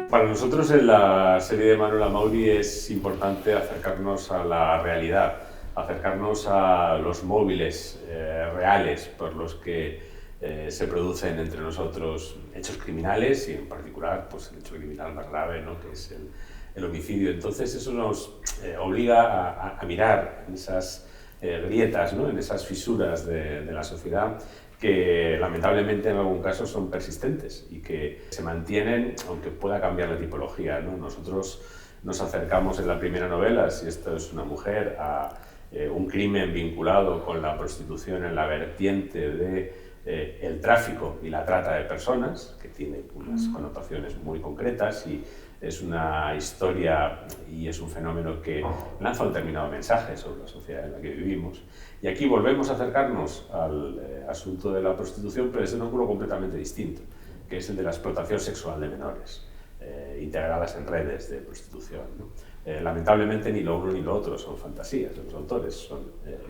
Para nosotros en la serie de Manuela Mauri es importante acercarnos a la realidad, acercarnos a los móviles reales por los que se producen entre nosotros hechos criminales y en particular pues, el hecho criminal más grave, ¿no? Que es el homicidio. Entonces eso nos obliga a mirar en esas grietas, ¿no? En esas fisuras de la sociedad que lamentablemente en algún caso son persistentes y que se mantienen aunque pueda cambiar la tipología, ¿no? Nosotros nos acercamos en la primera novela, si esto es una mujer, a un crimen vinculado con la prostitución en la vertiente de el tráfico y la trata de personas, que tiene unas connotaciones muy concretas y es una historia y es un fenómeno que lanza un determinado mensaje sobre la sociedad en la que vivimos. Y aquí volvemos a acercarnos al asunto de la prostitución, pero desde un ángulo completamente distinto, que es el de la explotación sexual de menores, integradas en redes de prostitución, ¿no? Lamentablemente ni lo uno ni lo otro son fantasías de los autores, son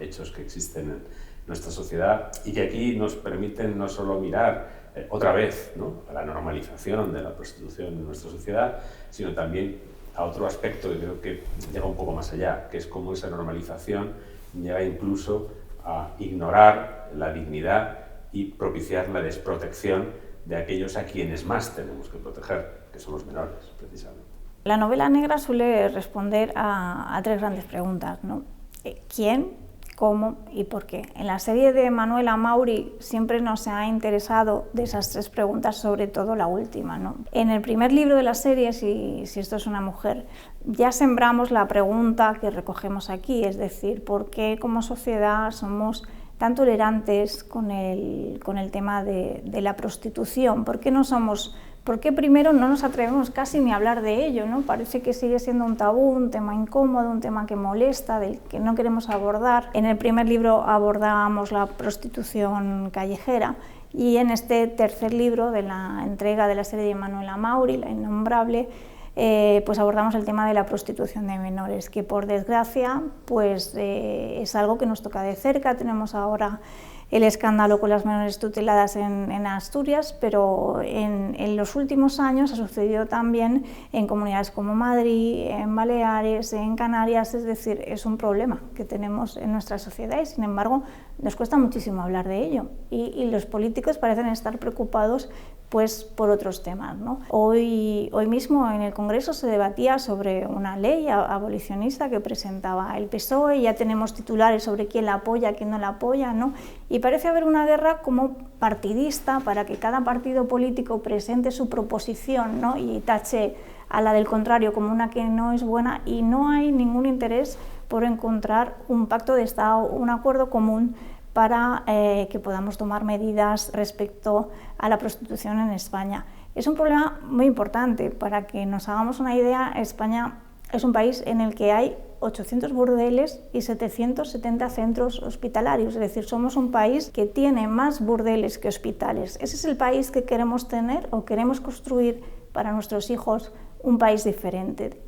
hechos que existen en nuestra sociedad y que aquí nos permiten no solo mirar otra vez, ¿no?, a la normalización de la prostitución en nuestra sociedad, sino también a otro aspecto que creo que llega un poco más allá, que es cómo esa normalización llega incluso a ignorar la dignidad y propiciar la desprotección de aquellos a quienes más tenemos que proteger, que son los menores, precisamente. La novela negra suele responder a tres grandes preguntas, ¿no? ¿Quién?, ¿cómo? y ¿por qué? En la serie de Manuela Mauri siempre nos ha interesado de esas tres preguntas, sobre todo la última, ¿no? En el primer libro de la serie, si esto es una mujer, ya sembramos la pregunta que recogemos aquí, es decir, ¿por qué como sociedad somos tan tolerantes con el tema de la prostitución? ¿Por qué primero no nos atrevemos casi ni a hablar de ello, ¿no? Parece que sigue siendo un tabú, un tema incómodo, un tema que molesta, del que no queremos abordar. En el primer libro abordábamos la prostitución callejera y en este tercer libro de la entrega de la serie de Manuela Mauri, La Innombrable, pues abordamos el tema de la prostitución de menores, que por desgracia pues, es algo que nos toca de cerca. Tenemos ahora el escándalo con las menores tuteladas en Asturias, pero en los últimos años ha sucedido también en comunidades como Madrid, en Baleares, en Canarias, es decir, es un problema que tenemos en nuestra sociedad y sin embargo nos cuesta muchísimo hablar de ello y los políticos parecen estar preocupados pues por otros temas, ¿no? Hoy mismo en el Congreso se debatía sobre una ley abolicionista que presentaba el PSOE, ya tenemos titulares sobre quién la apoya, quién no la apoya, ¿no? Y parece haber una guerra como partidista para que cada partido político presente su proposición, ¿no?, y tache a la del contrario como una que no es buena, y no hay ningún interés por encontrar un pacto de Estado, un acuerdo común para que podamos tomar medidas respecto a la prostitución en España. Es un problema muy importante. Para que nos hagamos una idea, España es un país en el que hay 800 burdeles y 770 centros hospitalarios, es decir, somos un país que tiene más burdeles que hospitales. ¿Ese es el país que queremos tener o queremos construir para nuestros hijos un país diferente?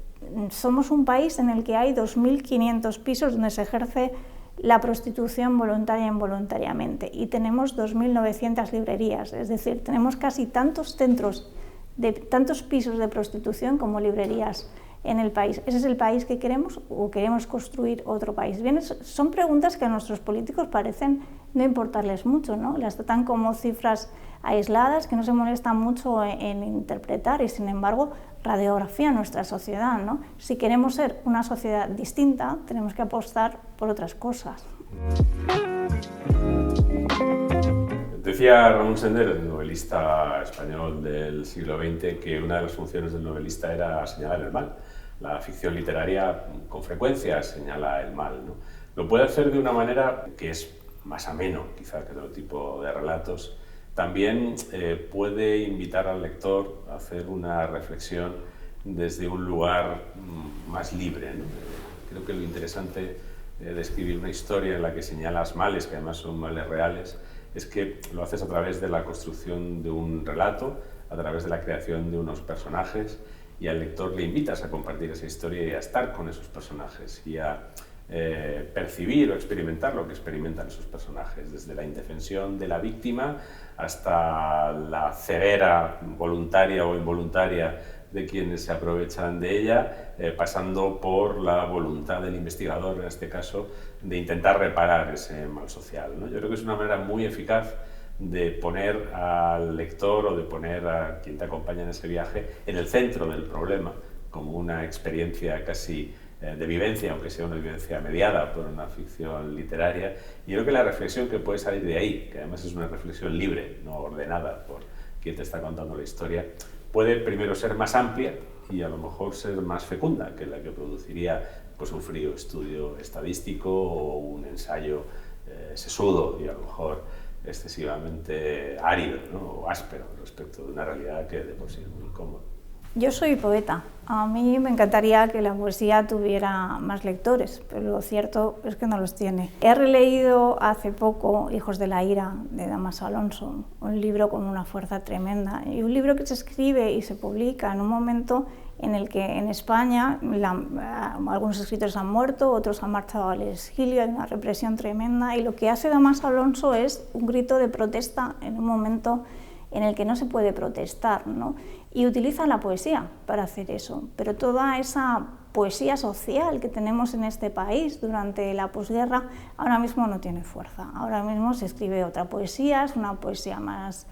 Somos un país en el que hay 2.500 pisos donde se ejerce la prostitución voluntaria e involuntariamente y tenemos 2.900 librerías, es decir, tenemos casi tantos centros, tantos pisos de prostitución como librerías en el país. ¿Ese es el país que queremos o queremos construir otro país? Bien, son preguntas que a nuestros políticos parecen no importarles mucho, ¿no? Las tratan como cifras aisladas que no se molestan mucho en interpretar y sin embargo radiografía nuestra sociedad, ¿no? Si queremos ser una sociedad distinta, tenemos que apostar por otras cosas. Decía Ramón Sender, el novelista español del siglo XX, que una de las funciones del novelista era señalar el mal. La ficción literaria con frecuencia señala el mal, ¿no? Lo puede hacer de una manera que es más ameno, quizá, que otro tipo de relatos. También puede invitar al lector a hacer una reflexión desde un lugar más libre, ¿no? Creo que lo interesante de escribir una historia en la que señalas males, que además son males reales, es que lo haces a través de la construcción de un relato, a través de la creación de unos personajes, y al lector le invitas a compartir esa historia y a estar con esos personajes y a percibir o experimentar lo que experimentan esos personajes, desde la indefensión de la víctima hasta la ceguera voluntaria o involuntaria de quienes se aprovechan de ella, pasando por la voluntad del investigador, en este caso, de intentar reparar ese mal social, ¿no? Yo creo que es una manera muy eficaz de poner al lector o de poner a quien te acompaña en ese viaje en el centro del problema, como una experiencia casi de vivencia, aunque sea una vivencia mediada por una ficción literaria. Y yo creo que la reflexión que puede salir de ahí, que además es una reflexión libre, no ordenada por quien te está contando la historia, puede primero ser más amplia y a lo mejor ser más fecunda que la que produciría pues, un frío estudio estadístico o un ensayo sesudo y a lo mejor excesivamente árido, ¿no? O áspero respecto de una realidad que de por sí es muy incómoda. Yo soy poeta. A mí me encantaría que la poesía tuviera más lectores, pero lo cierto es que no los tiene. He releído hace poco Hijos de la ira, de Dámaso Alonso, un libro con una fuerza tremenda, y un libro que se escribe y se publica en un momento en el que en España algunos escritores han muerto, otros han marchado al exilio, hay una represión tremenda, y lo que hace Dámaso Alonso es un grito de protesta en un momento en el que no se puede protestar, ¿no? Y utiliza la poesía para hacer eso, pero toda esa poesía social que tenemos en este país durante la posguerra ahora mismo no tiene fuerza. Ahora mismo se escribe otra poesía, es una poesía más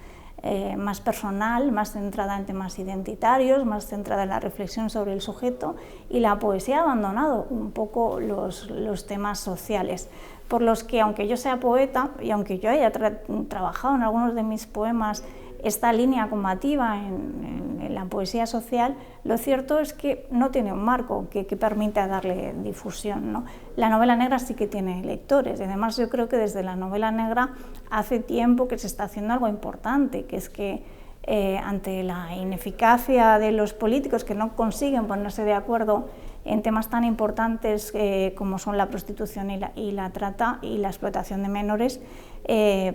personal, más centrada en temas identitarios, más centrada en la reflexión sobre el sujeto, y la poesía ha abandonado un poco los temas sociales, por los que, aunque yo sea poeta y aunque yo haya trabajado en algunos de mis poemas esta línea combativa en la poesía social, lo cierto es que no tiene un marco que permita darle difusión, ¿no? La novela negra sí que tiene lectores, y además yo creo que desde la novela negra hace tiempo que se está haciendo algo importante, que es que ante la ineficacia de los políticos que no consiguen ponerse de acuerdo en temas tan importantes como son la prostitución y la trata y la explotación de menores,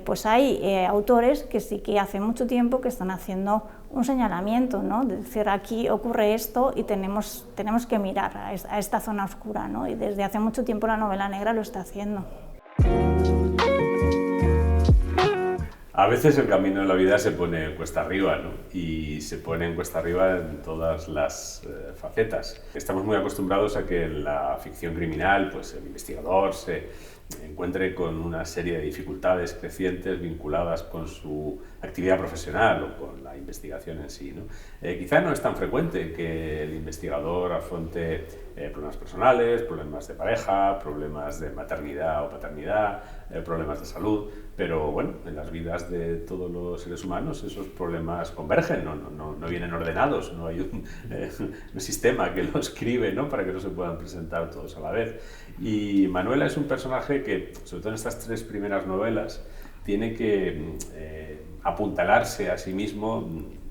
pues hay autores que sí que hace mucho tiempo que están haciendo un señalamiento, ¿no? De decir, aquí ocurre esto y tenemos que mirar a esta zona oscura, ¿no? Y desde hace mucho tiempo la novela negra lo está haciendo. A veces el camino de la vida se pone cuesta arriba, ¿no? Y se pone en cuesta arriba en todas las facetas. Estamos muy acostumbrados a que en la ficción criminal pues, el investigador se encuentre con una serie de dificultades crecientes vinculadas con su actividad profesional o con la investigación en sí, ¿no? Quizá no es tan frecuente que el investigador afronte problemas personales, problemas de pareja, problemas de maternidad o paternidad, problemas de salud, pero bueno, en las vidas de todos los seres humanos esos problemas convergen, no vienen ordenados, no hay un sistema que lo escribe, ¿no? Para que no se puedan presentar todos a la vez. Y Manuela es un personaje que, sobre todo en estas 3 primeras novelas, tiene que apuntalarse a sí mismo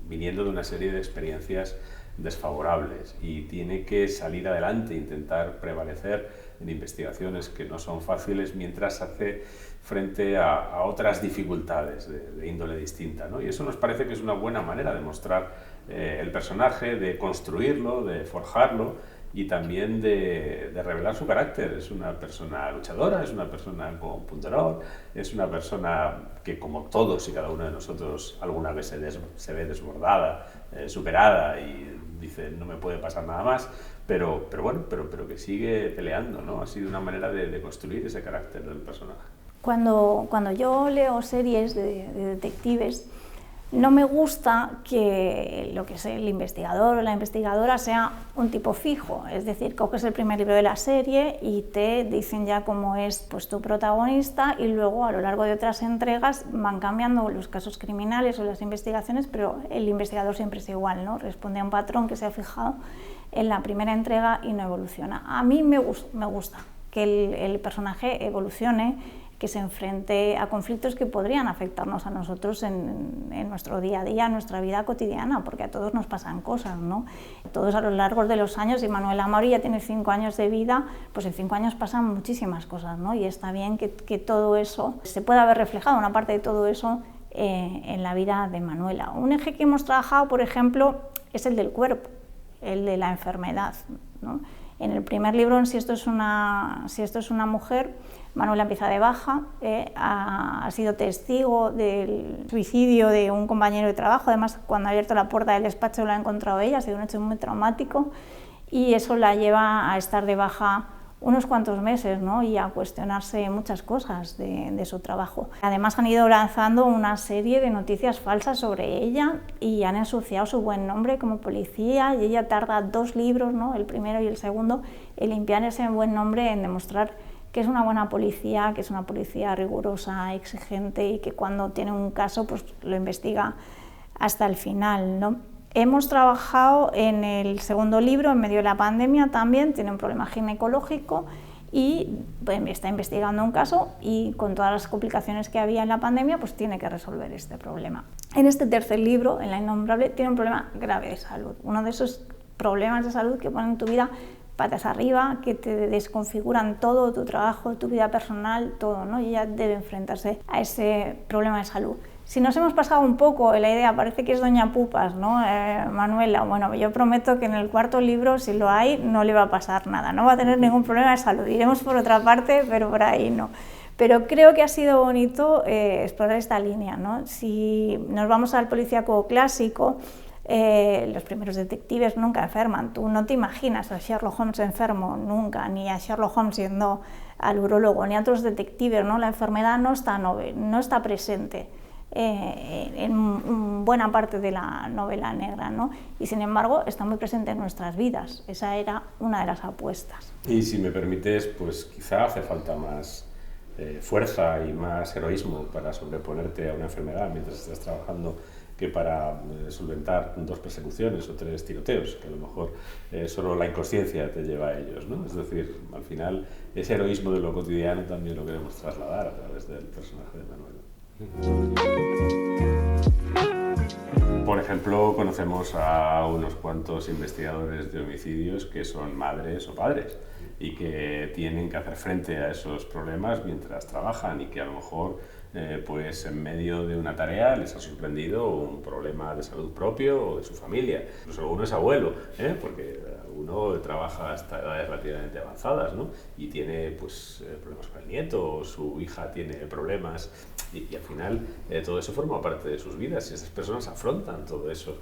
viniendo de una serie de experiencias desfavorables y tiene que salir adelante, intentar prevalecer en investigaciones que no son fáciles mientras hace frente a otras dificultades de índole distinta, ¿no? Y eso nos parece que es una buena manera de mostrar el personaje, de construirlo, de forjarlo y también de revelar su carácter. Es una persona luchadora, es una persona con pundonor, es una persona que, como todos y cada uno de nosotros, alguna vez se ve desbordada, superada y dice no me puede pasar nada más, pero que sigue peleando, ¿no? Ha sido una manera de construir ese carácter del personaje. Cuando yo leo series de detectives, no me gusta que lo que es el investigador o la investigadora sea un tipo fijo, es decir, coges el primer libro de la serie y te dicen ya cómo es pues, tu protagonista y luego a lo largo de otras entregas van cambiando los casos criminales o las investigaciones, pero el investigador siempre es igual, ¿no? Responde a un patrón que se ha fijado en la primera entrega y no evoluciona. A mí me gusta que el personaje evolucione, que se enfrente a conflictos que podrían afectarnos a nosotros en nuestro día a día, en nuestra vida cotidiana, porque a todos nos pasan cosas, ¿no? Todos a lo largo de los años, y Manuela Mauri ya tiene 5 años de vida, pues en 5 años pasan muchísimas cosas, ¿no? Y está bien que todo eso se pueda ver reflejado, una parte de todo eso en la vida de Manuela. Un eje que hemos trabajado, por ejemplo, es el del cuerpo, el de la enfermedad, ¿no? En el primer libro, en Si esto es una mujer, Manuela empieza de baja, ha sido testigo del suicidio de un compañero de trabajo. Además, cuando ha abierto la puerta del despacho lo ha encontrado ella, ha sido un hecho muy traumático y eso la lleva a estar de baja unos cuantos meses, ¿no? Y a cuestionarse muchas cosas de su trabajo. Además han ido lanzando una serie de noticias falsas sobre ella y han ensuciado su buen nombre como policía, y ella tarda 2 libros, ¿no? El primero y el segundo, en limpiar ese buen nombre, en demostrar que es una buena policía, que es una policía rigurosa, exigente y que cuando tiene un caso pues lo investiga hasta el final, ¿no? Hemos trabajado en el segundo libro, en medio de la pandemia también, tiene un problema ginecológico y pues, está investigando un caso y con todas las complicaciones que había en la pandemia, pues tiene que resolver este problema. En este tercer libro, en La Innombrable, tiene un problema grave de salud, uno de esos problemas de salud que ponen tu vida patas arriba, que te desconfiguran todo, tu trabajo, tu vida personal, todo, ¿no? Y ella debe enfrentarse a ese problema de salud. Si nos hemos pasado un poco en la idea, parece que es Doña Pupas, ¿no? Manuela, bueno, yo prometo que en el cuarto libro, si lo hay, no le va a pasar nada, no va a tener ningún problema de salud. Iremos por otra parte, pero por ahí no. Pero creo que ha sido bonito explorar esta línea, ¿no? Si nos vamos al policíaco clásico, los primeros detectives nunca enferman. Tú no te imaginas a Sherlock Holmes enfermo nunca, ni a Sherlock Holmes yendo al urólogo, ni a otros detectives, ¿no? La enfermedad no está presente en buena parte de la novela negra, ¿no? Y sin embargo está muy presente en nuestras vidas. Esa era una de las apuestas. Y si me permites, pues quizá hace falta más fuerza y más heroísmo para sobreponerte a una enfermedad mientras estás trabajando que para solventar 2 persecuciones o 3 tiroteos, que a lo mejor solo la inconsciencia te lleva a ellos, ¿no? Es decir, al final ese heroísmo de lo cotidiano también lo queremos trasladar a través del personaje de Manuela. Por ejemplo, conocemos a unos cuantos investigadores de homicidios que son madres o padres y que tienen que hacer frente a esos problemas mientras trabajan y que a lo mejor pues en medio de una tarea les ha sorprendido un problema de salud propio o de su familia. Incluso uno es abuelo, porque uno trabaja hasta edades relativamente avanzadas, ¿no? Y tiene pues, problemas con el nieto, o su hija tiene problemas y al final todo eso forma parte de sus vidas y esas personas afrontan todo eso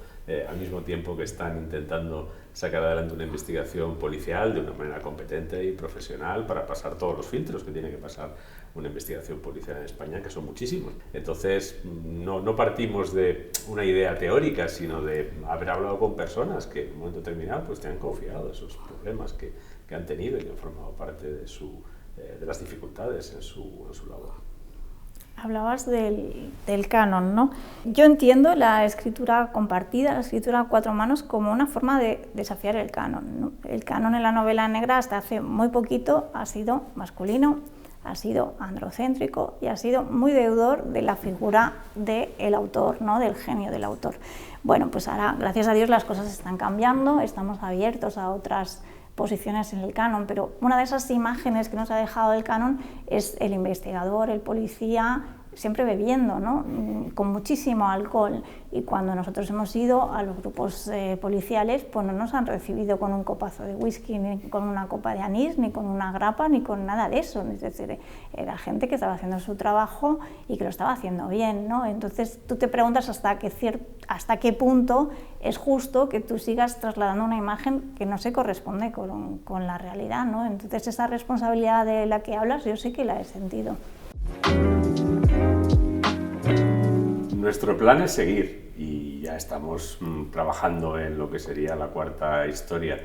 al mismo tiempo que están intentando sacar adelante una investigación policial de una manera competente y profesional para pasar todos los filtros que tiene que pasar una investigación policial en España, que son muchísimos. Entonces, no partimos de una idea teórica, sino de haber hablado con personas que en un momento determinado pues, te han confiado esos problemas que han tenido y que han formado parte de las dificultades en su labor. Hablabas del canon, ¿no? Yo entiendo la escritura compartida, la escritura a 4 manos, como una forma de desafiar el canon, ¿no? El canon en la novela negra hasta hace muy poquito ha sido masculino, ha sido androcéntrico y ha sido muy deudor de la figura del autor, ¿no? Del genio del autor. Bueno, pues ahora, gracias a Dios, las cosas están cambiando, estamos abiertos a otras posiciones en el canon, pero una de esas imágenes que nos ha dejado el canon es el investigador, el policía, siempre bebiendo, ¿no? Con muchísimo alcohol, y cuando nosotros hemos ido a los grupos policiales, pues no nos han recibido con un copazo de whisky, ni con una copa de anís, ni con una grapa, ni con nada de eso. Es decir, era gente que estaba haciendo su trabajo y que lo estaba haciendo bien, ¿no? Entonces tú te preguntas hasta qué punto es justo que tú sigas trasladando una imagen que no se corresponde con la realidad, ¿no? Entonces esa responsabilidad de la que hablas yo sí que la he sentido. Nuestro plan es seguir y ya estamos trabajando en lo que sería la 4ª historia.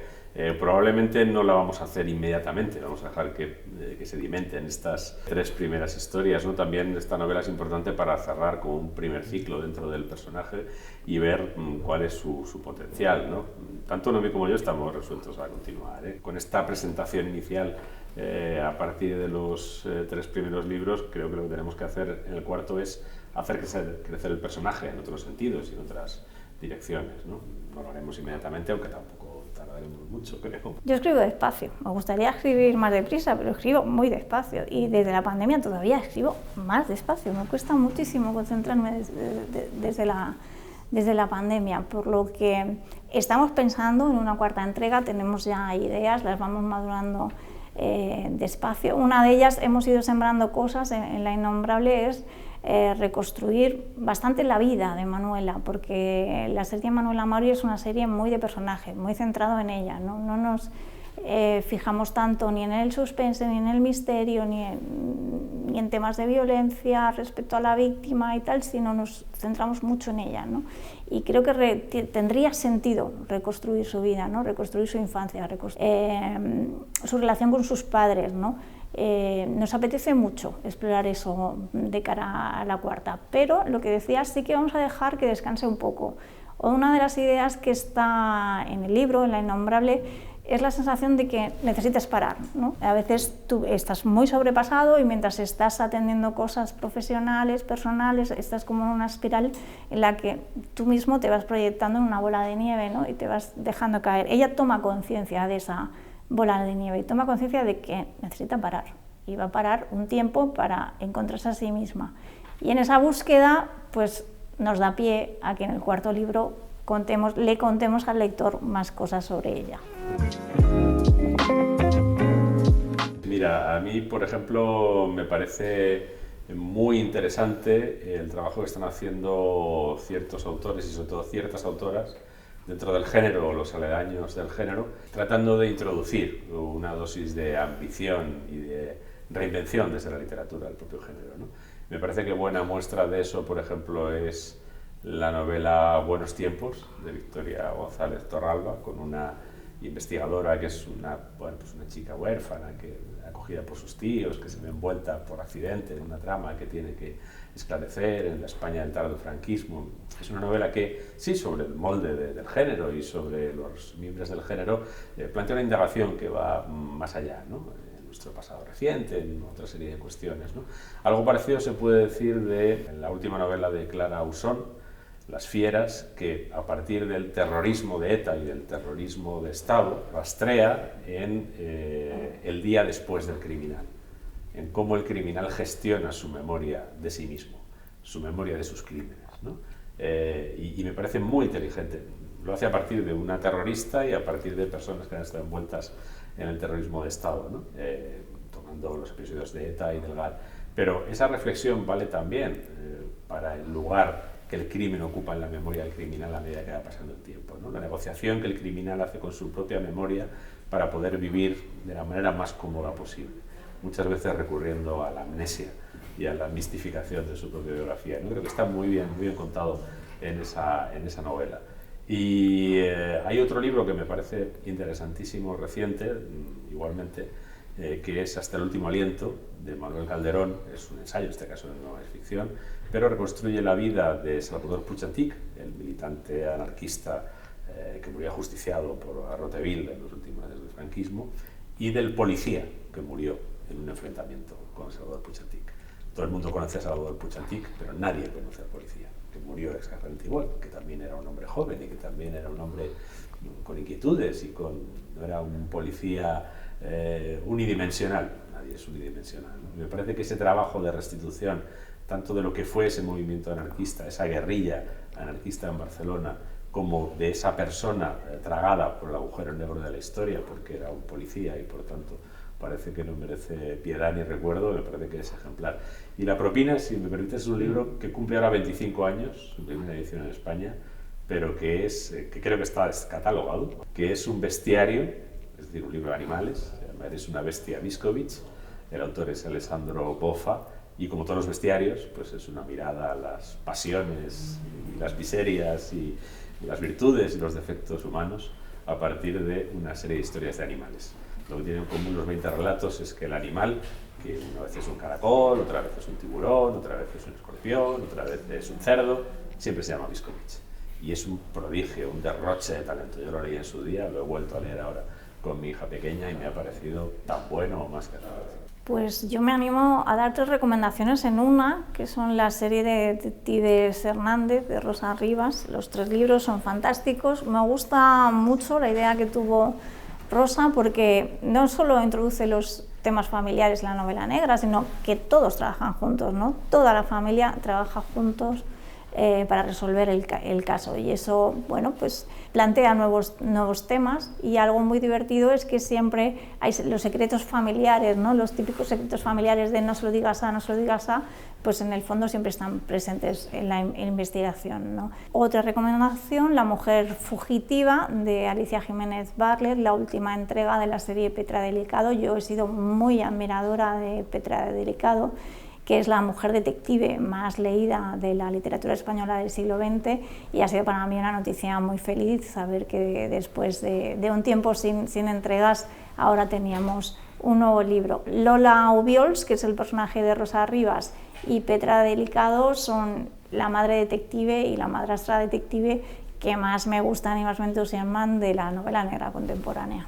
Probablemente no la vamos a hacer inmediatamente, vamos a dejar que sedimenten estas 3 primeras historias, ¿no? También esta novela es importante para cerrar con un primer ciclo dentro del personaje y ver cuál es su potencial, ¿no? Tanto Noemí como yo estamos resueltos a continuar, Con esta presentación inicial a partir de los 3 primeros libros, creo que lo que tenemos que hacer en el 4º es hacer crecer el personaje en otros sentidos y en otras direcciones, ¿no? No lo haremos inmediatamente, aunque tampoco tardaremos mucho, creo. Yo escribo despacio, me gustaría escribir más deprisa, pero escribo muy despacio y desde la pandemia todavía escribo más despacio, me cuesta muchísimo concentrarme desde la pandemia, por lo que estamos pensando en una cuarta entrega, tenemos ya ideas, las vamos madurando despacio. Una de ellas, hemos ido sembrando cosas en La Innombrable, es reconstruir bastante la vida de Manuela, porque la serie Manuela Mauri es una serie muy de personaje, muy centrado en ella, no nos fijamos tanto ni en el suspense, ni en el misterio, ni en temas de violencia respecto a la víctima y tal, sino nos centramos mucho en ella, ¿no? Y creo que tendría sentido reconstruir su vida, ¿no? Reconstruir su infancia, su relación con sus padres, ¿no? Nos apetece mucho explorar eso de cara a la cuarta, pero lo que decía, sí que vamos a dejar que descanse un poco. Una de las ideas que está en el libro, en La Innombrable, es la sensación de que necesitas parar, ¿no? A veces tú estás muy sobrepasado y mientras estás atendiendo cosas profesionales, personales, estás como en una espiral en la que tú mismo te vas proyectando en una bola de nieve, ¿no? Y te vas dejando caer. Ella toma conciencia de esa bola de nieve y toma conciencia de que necesita parar y va a parar un tiempo para encontrarse a sí misma. Y en esa búsqueda pues nos da pie a que en el cuarto libro le contemos al lector más cosas sobre ella. Mira, a mí, por ejemplo, me parece muy interesante el trabajo que están haciendo ciertos autores y sobre todo ciertas autoras dentro del género o los aledaños del género, tratando de introducir una dosis de ambición y de reinvención desde la literatura del propio género, ¿no? Me parece que buena muestra de eso, por ejemplo, es la novela Buenos tiempos, de Victoria González Torralba, con una investigadora que es una chica huérfana, acogida por sus tíos, que se ve envuelta por accidente en una trama que tiene que esclarecer en la España del tardofranquismo. Es una novela que, sí, sobre el molde del género y sobre los miembros del género, plantea una indagación que va más allá, ¿no? En nuestro pasado reciente, en otra serie de cuestiones, ¿no? Algo parecido se puede decir de la última novela de Clara Ausón, Las fieras, que a partir del terrorismo de ETA y del terrorismo de Estado rastrea en el día después del criminal, en cómo el criminal gestiona su memoria de sí mismo, su memoria de sus crímenes, ¿no? Y me parece muy inteligente. Lo hace a partir de una terrorista y a partir de personas que han estado envueltas en el terrorismo de Estado, ¿no? Tomando los episodios de ETA y del GAL. Pero esa reflexión vale también para el lugar que el crimen ocupa en la memoria del criminal a medida que va pasando el tiempo, ¿no? La negociación que el criminal hace con su propia memoria para poder vivir de la manera más cómoda posible, muchas veces recurriendo a la amnesia y a la mistificación de su propia biografía, ¿no? Creo que está muy bien contado en esa novela. Y hay otro libro que me parece interesantísimo, reciente, igualmente, que es Hasta el último aliento, de Manuel Calderón. Es un ensayo, en este caso no es ficción, pero reconstruye la vida de Salvador Puig-Antich, el militante anarquista que murió ajusticiado por Arroteville en los últimos años del franquismo, y del policía que murió en un enfrentamiento con Salvador Puig-Antich. Todo el mundo conoce a Salvador Puig-Antich, pero nadie conoce al policía, que murió exactamente igual, que también era un hombre joven y que también era un hombre con inquietudes y no era un policía unidimensional. Nadie es unidimensional, ¿no? Me parece que ese trabajo de restitución, tanto de lo que fue ese movimiento anarquista, esa guerrilla anarquista en Barcelona, como de esa persona tragada por el agujero negro de la historia, porque era un policía y por tanto parece que no merece piedad ni recuerdo, me parece que es ejemplar. Y La propina, si me permites, es un libro que cumple ahora 25 años, su primera edición en España, pero que creo que está descatalogado, que es un bestiario, es decir, un libro de animales, se llama Eres una bestia Miskovich, el autor es Alessandro Boffa, y como todos los bestiarios, pues es una mirada a las pasiones y las miserias y las virtudes y los defectos humanos a partir de una serie de historias de animales. Lo que tienen en común los 20 relatos es que el animal, que una vez es un caracol, otra vez es un tiburón, otra vez es un escorpión, otra vez es un cerdo, siempre se llama Miskovich. Y es un prodigio, un derroche de talento. Yo lo leí en su día, lo he vuelto a leer ahora con mi hija pequeña y me ha parecido tan bueno o más que nada. Pues yo me animo a dar 3 recomendaciones en una, que son la serie de Detectives Hernández de Rosa Rivas. Los 3 libros son fantásticos. Me gusta mucho la idea que tuvo Rosa, porque no solo introduce los temas familiares en la novela negra, sino que todos trabajan juntos, ¿no? Toda la familia trabaja juntos para resolver el caso. Y eso, bueno, pues plantea nuevos temas, y algo muy divertido es que siempre hay los secretos familiares, ¿no? Los típicos secretos familiares de no se lo digas a, no se lo digas a, pues en el fondo siempre están presentes en la investigación, ¿no? Otra recomendación, La mujer fugitiva, de Alicia Jiménez Barlet, la última entrega de la serie Petra Delicado. Yo he sido muy admiradora de Petra Delicado, que es la mujer detective más leída de la literatura española del siglo XX, y ha sido para mí una noticia muy feliz saber que después de un tiempo sin entregas, ahora teníamos un nuevo libro. Lola Obiols, que es el personaje de Rosa Rivas, y Petra Delicado son la madre detective y la madrastra detective que más me gustan y más me entusiasman de la novela negra contemporánea.